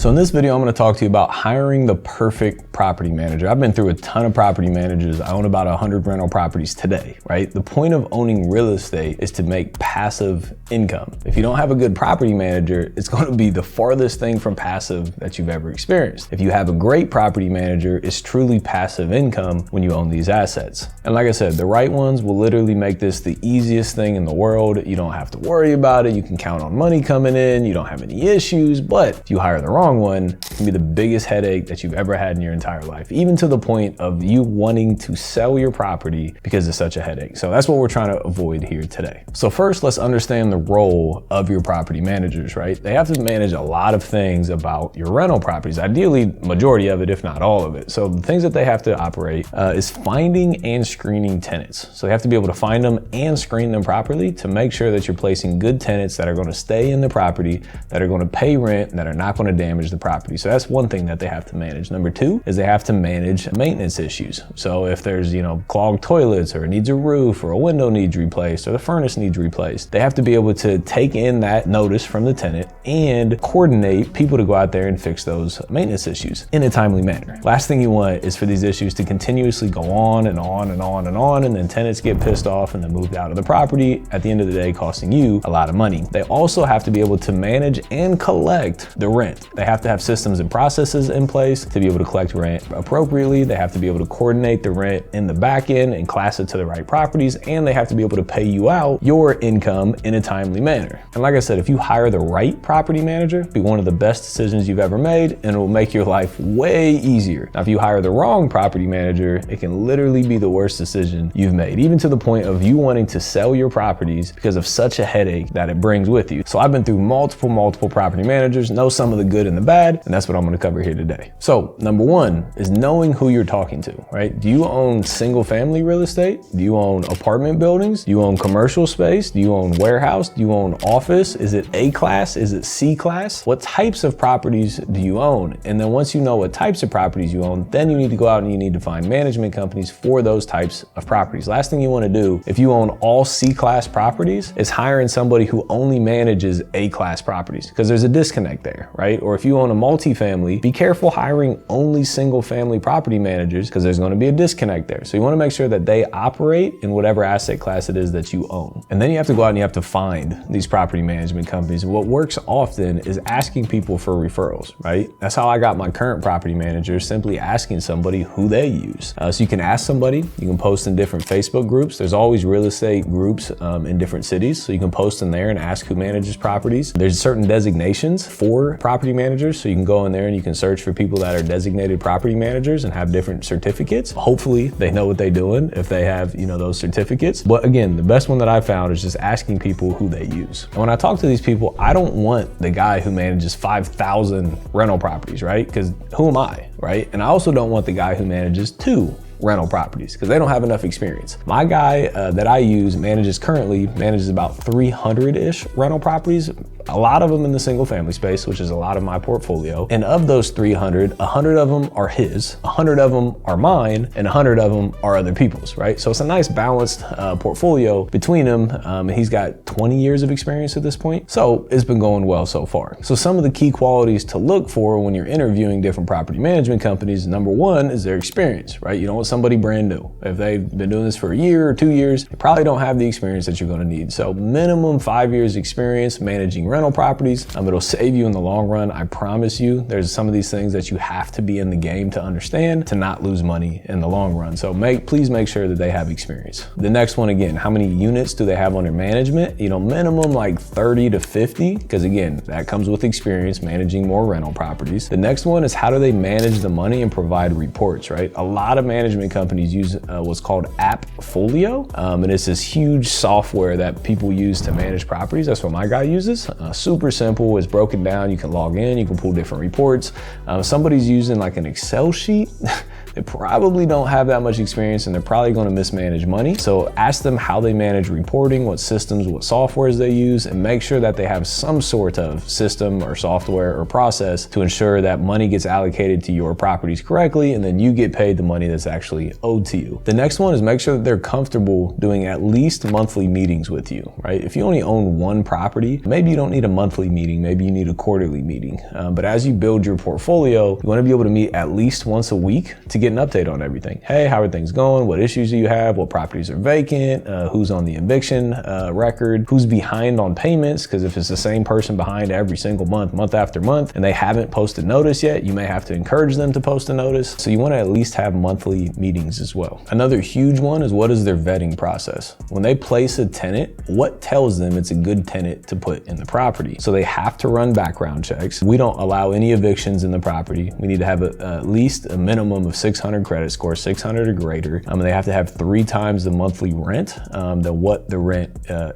So in this video, I'm gonna talk to you about hiring the perfect property manager. I've been through a ton of property managers. I own about 100 rental properties today, right? The point of owning real estate is to make passive income. If you don't have a good property manager, it's gonna be the farthest thing from passive that you've ever experienced. If you have a great property manager, it's truly passive income when you own these assets. And like I said, the right ones will literally make this the easiest thing in the world. You don't have to worry about it. You can count on money coming in. You don't have any issues. But if you hire the wrong one, it can be the biggest headache that you've ever had in your entire life, even to the point of you wanting to sell your property because it's such a headache. So that's what we're trying to avoid here today. So first, let's understand the role of your property managers, right? They have to manage a lot of things about your rental properties, ideally majority of it, if not all of it. So the things that they have to operate is finding and screening tenants. So they have to be able to find them and screen them properly to make sure that you're placing good tenants that are going to stay in the property, that are going to pay rent, that are not going to damage the property. So that's one thing that they have to manage. Number two is they have to manage maintenance issues. So if there's, clogged toilets, or it needs a roof, or a window needs replaced, or the furnace needs replaced, they have to be able to take in that notice from the tenant and coordinate people to go out there and fix those maintenance issues in a timely manner. Last thing you want is for these issues to continuously go on and on and on and on, and then tenants get pissed off and then moved out of the property, at the end of the day costing you a lot of money. They also have to be able to manage and collect the rent. They have to have systems and processes in place to be able to collect rent appropriately. They have to be able to coordinate the rent in the back end and class it to the right properties, and they have to be able to pay you out your income in a timely manner. And like I said, if you hire the right property manager, it'll be one of the best decisions you've ever made, and it will make your life way easier. Now, if you hire the wrong property manager, it can literally be the worst decision you've made, even to the point of you wanting to sell your properties because of such a headache that it brings with you. So I've been through multiple property managers, know some of the good and the bad, and that's what I'm going to cover here today. So number one is knowing who you're talking to, right? Do you own single family real estate? Do you own apartment buildings? Do you own commercial space? Do you own warehouse? Do you own office? Is it A class? Is it C class? What types of properties do you own? And then once you know what types of properties you own, then you need to go out and you need to find management companies for those types of properties. Last thing you want to do if you own all C class properties is hiring somebody who only manages A class properties, because there's a disconnect there, right? Or if you own a multifamily, be careful hiring only single family property managers, because there's going to be a disconnect there. So you want to make sure that they operate in whatever asset class it is that you own. And then you have to go out and you have to find these property management companies. What works often is asking people for referrals, right? That's how I got my current property manager, simply asking somebody who they use. So you can ask somebody, you can post in different Facebook groups. There's always real estate groups in different cities. So you can post in there and ask who manages properties. There's certain designations for property managers. So you can go in there and you can search for people that are designated property managers and have different certificates. Hopefully they know what they're doing if they have, those certificates. But again, the best one that I found is just asking people who they use. And when I talk to these people, I don't want the guy who manages 5,000 rental properties, right? Because who am I, right? And I also don't want the guy who manages 2 rental properties, because they don't have enough experience. My guy that I use currently manages about 300-ish rental properties, a lot of them in the single family space, which is a lot of my portfolio. And of those 300, 100 of them are his, 100 of them are mine, and 100 of them are other people's, right? So it's a nice balanced portfolio between them. And he's got 20 years of experience at this point. So it's been going well so far. So some of the key qualities to look for when you're interviewing different property management companies, number one is their experience, right? You don't want somebody brand new. If they've been doing this for a year or 2 years, they probably don't have the experience that you're going to need. So minimum 5 years experience managing rental properties. It'll save you in the long run. I promise you. There's some of these things that you have to be in the game to understand to not lose money in the long run. So please make sure that they have experience. The next one, again, how many units do they have under management? Minimum like 30 to 50, because again, that comes with experience managing more rental properties. The next one is how do they manage the money and provide reports, right? A lot of management companies use what's called Appfolio, and it's this huge software that people use to manage properties. That's what my guy uses. Super simple. It's broken down. You can log in. You can pull different reports. Somebody's using like an Excel sheet. They probably don't have that much experience and they're probably going to mismanage money. So ask them how they manage reporting, what systems, what softwares they use, and make sure that they have some sort of system or software or process to ensure that money gets allocated to your properties correctly and then you get paid the money that's actually owed to you. The next one is make sure that they're comfortable doing at least monthly meetings with you, right? If you only own one property, maybe you don't need a monthly meeting, maybe you need a quarterly meeting. But as you build your portfolio, you want to be able to meet at least once a week to get an update on everything. Hey, how are things going? What issues do you have? What properties are vacant? Who's on the eviction record? Who's behind on payments? Because if it's the same person behind every single month, month after month, and they haven't posted notice yet, you may have to encourage them to post a notice. So you want to at least have monthly meetings as well. Another huge one is, what is their vetting process? When they place a tenant, what tells them it's a good tenant to put in the property? So they have to run background checks. We don't allow any evictions in the property. We need to have at least a minimum of 600 credit score, 600 or greater. And they have to have 3 times the monthly rent than what the rent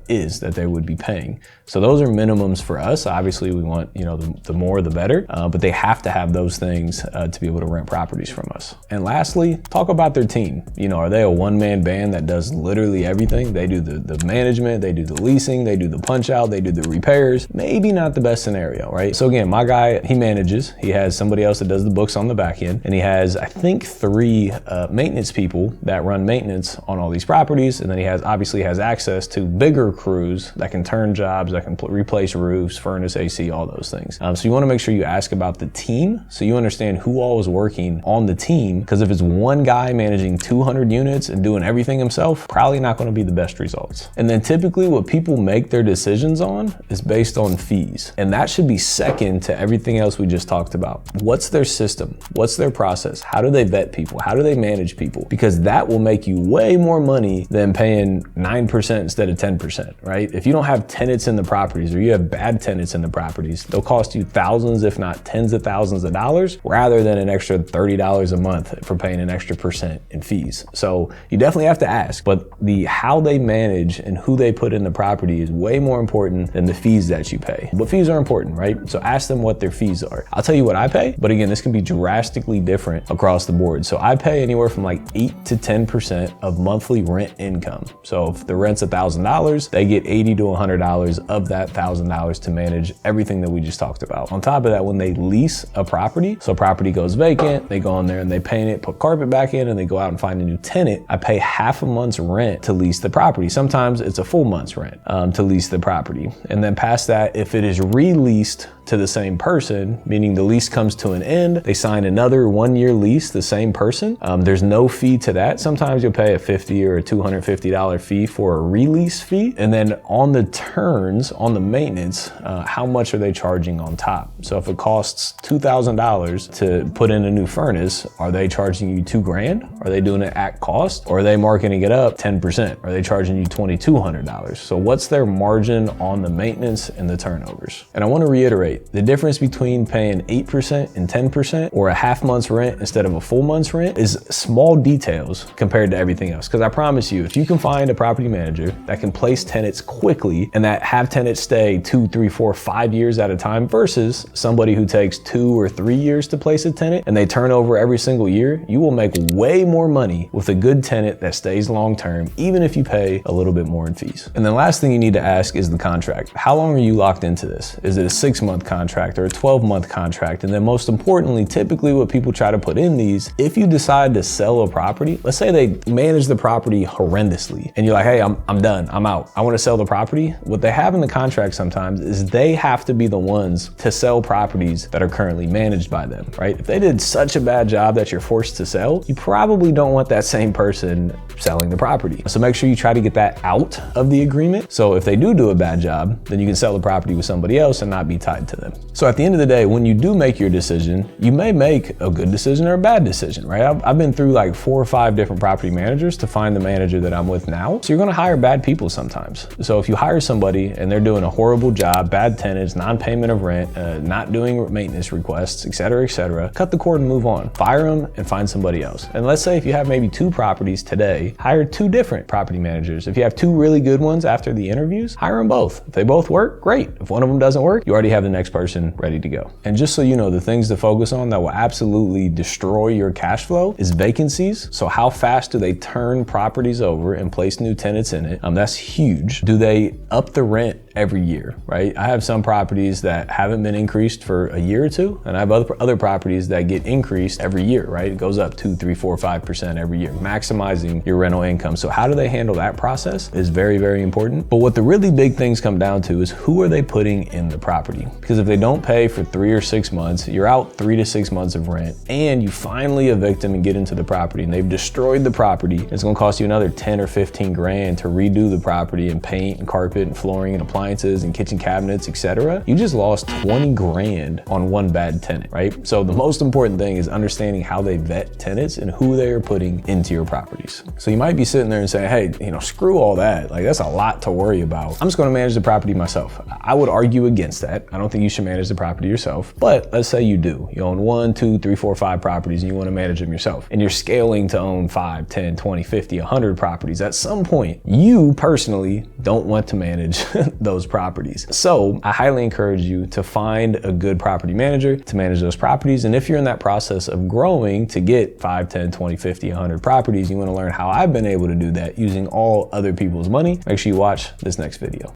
is that they would be paying. So those are minimums for us. Obviously we want, the more the better, but they have to have those things to be able to rent properties from us. And lastly, talk about their team. Are they a one-man band that does literally everything? They do the management, they do the leasing, they do the punch out, they do the repairs. Maybe not the best scenario, right? So again, my guy, he manages. He has somebody else that does the books on the back end, and he has, I think, 3 maintenance people that run maintenance on all these properties. And then he obviously has access to bigger crews that can turn jobs, that can replace roofs, furnace, AC, all those things. So you want to make sure you ask about the team so you understand who all is working on the team, because if it's one guy managing 200 units and doing everything himself, probably not going to be the best results. And then typically what people make their decisions on is based on fees. And that should be second to everything else we just talked about. What's their system? What's their process? How do they vet people? How do they manage people? Because that will make you way more money than paying 9% instead of 10%, right? If you don't have tenants in the properties, or you have bad tenants in the properties, they'll cost you thousands, if not tens of thousands of dollars, rather than an extra $30 a month for paying an extra % in fees. So you definitely have to ask, but how they manage and who they put in the property is way more important than the fees that you pay. But fees are important, right? So ask them what their fees are. I'll tell you what I pay, but again, this can be drastically different across the board. So I pay anywhere from like 8 to 10% of monthly rent income. So if the rent's $1,000, they get $80 to $100 of that $1,000 to manage everything that we just talked about. On top of that, when they lease a property, so a property goes vacant, they go in there and they paint it, put carpet back in, and they go out and find a new tenant, I pay half a month's rent to lease the property. Sometimes it's a full month's rent to lease the property. And then past that, if it is released to the same person, meaning the lease comes to an end, they sign another 1-year lease, the same person, there's no fee to that. Sometimes you'll pay a $50 or a $250 fee for a release fee. And then on the turns, on the maintenance, how much are they charging on top? So if it costs $2,000 to put in a new furnace, are they charging you $2,000? Are they doing it at cost? Or are they marking it up 10%? Are they charging you $2,200? So what's their margin on the maintenance and the turnovers? And I want to reiterate, the difference between paying 8% and 10% or a half month's rent instead of a full month's rent is small details compared to everything else. Because I promise you, if you can find a property manager that can place tenants quickly and that have tenants stay 2, 3, 4, 5 years at a time versus somebody who takes 2 or 3 years to place a tenant and they turn over every single year, you will make way more money with a good tenant that stays long term, even if you pay a little bit more in fees. And the last thing you need to ask is the contract. How long are you locked into this? Is it a 6-month contract or a 12-month contract? And then most importantly, typically what people try to put in these, if you decide to sell a property, let's say they manage the property horrendously and you're like, hey, I'm done, I'm out, I want to sell the property. What they have in the contract sometimes is they have to be the ones to sell properties that are currently managed by them, right? If they did such a bad job that you're forced to sell, you probably don't want that same person selling the property. So make sure you try to get that out of the agreement. So if they do a bad job, then you can sell the property with somebody else and not be tied to them. So at the end of the day, when you do make your decision, you may make a good decision or a bad decision, right? I've been through like 4 or 5 different property managers to find the manager that I'm with now. So you're gonna hire bad people sometimes. So if you hire somebody and they're doing a horrible job, bad tenants, non-payment of rent, not doing maintenance requests, et cetera, cut the cord and move on. Fire them and find somebody else. And let's say if you have maybe 2 properties today, hire 2 different property managers. If you have 2 really good ones after the interviews, hire them both. If they both work, great. If one of them doesn't work, you already have the next next person ready to go. And just so you know, the things to focus on that will absolutely destroy your cash flow is vacancies. So how fast do they turn properties over and place new tenants in it? That's huge. Do they up the rent every year, right? I have some properties that haven't been increased for a year or two, and I have other properties that get increased every year, right? It goes up 2, 3, 4, 5% every year, maximizing your rental income. So how do they handle that process is very, very important. But what the really big things come down to is who are they putting in the property? Because if they don't pay for 3 or 6 months, you're out 3 to 6 months of rent, and you finally evict them and get into the property, and they've destroyed the property. It's gonna cost you another 10 or 15 grand to redo the property and paint and carpet and flooring and appliances and kitchen cabinets, etc. You just lost 20 grand on one bad tenant, right? So the most important thing is understanding how they vet tenants and who they are putting into your properties. So you might be sitting there and saying, hey, screw all that. Like, that's a lot to worry about. I'm just gonna manage the property myself. I would argue against that. I don't think you should manage the property yourself, but let's say you do. You own 1, 2, 3, 4, 5 properties and you wanna manage them yourself. And you're scaling to own 5, 10, 20, 50, 100 properties. At some point, you personally don't want to manage those properties. So I highly encourage you to find a good property manager to manage those properties. And if you're in that process of growing to get 5, 10, 20, 50, 100 properties, you want to learn how I've been able to do that using all other people's money, make sure you watch this next video.